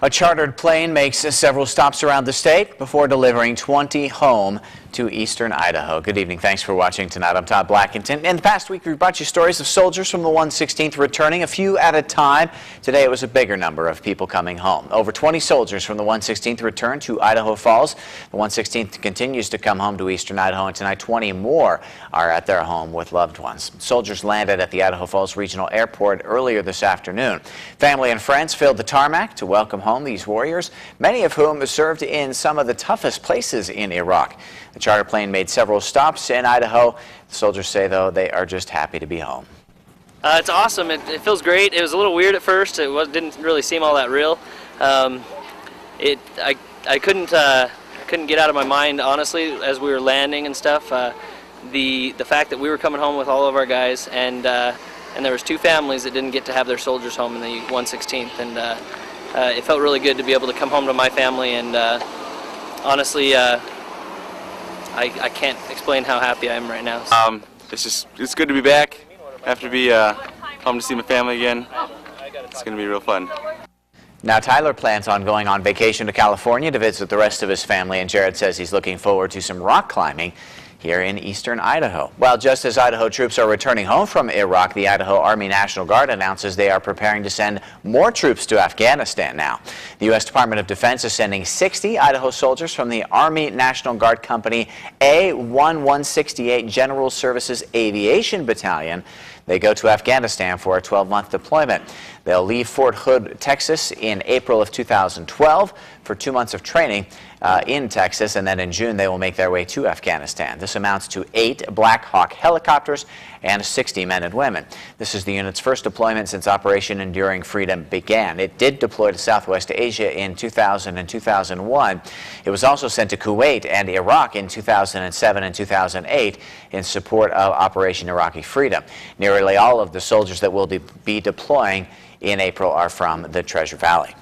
A chartered plane makes several stops around the state before delivering 20 home to eastern Idaho. Good evening. Thanks for watching tonight. I'm Todd Blackington. In the past week, we brought you stories of soldiers from the 116th returning, a few at a time. Today, it was a bigger number of people coming home. Over 20 soldiers from the 116th returned to Idaho Falls. The 116th continues to come home to eastern Idaho, and tonight 20 more are at their home with loved ones. Soldiers landed at the Idaho Falls Regional Airport earlier this afternoon. Family and friends filled the tarmac to welcome home these warriors, many of whom served in some of the toughest places in Iraq. The charter plane made several stops in Idaho. The soldiers say, though, they are just happy to be home. It's awesome. It feels great. It was a little weird at first. Didn't really seem all that real. I couldn't get out of my mind, honestly, as we were landing and stuff. The fact that we were coming home with all of our guys, and there was two families that didn't get to have their soldiers home in the 116th, and it felt really good to be able to come home to my family, and honestly, I can't explain how happy I am right now. It's good to be back. After to be home to see my family again. It's going to be real fun. Now, Tyler plans on going on vacation to California to visit the rest of his family, and Jared says he's looking forward to some rock climbing here in eastern Idaho. Well, just as Idaho troops are returning home from Iraq, the Idaho Army National Guard announces they are preparing to send more troops to Afghanistan now. The U.S. Department of Defense is sending 60 Idaho soldiers from the Army National Guard Company A1168 General Services Aviation Battalion. They go to Afghanistan for a 12-month deployment. They'll leave Fort Hood, Texas in April of 2012 for 2 months of training in Texas, and then in June they will make their way to Afghanistan. This amounts to 8 Black Hawk helicopters and 60 men and women. This is the unit's first deployment since Operation Enduring Freedom began. It did deploy to Southwest Asia in 2000 and 2001. It was also sent to Kuwait and Iraq in 2007 and 2008 in support of Operation Iraqi Freedom. Nearly all of the soldiers that will be deploying in April are from the Treasure Valley.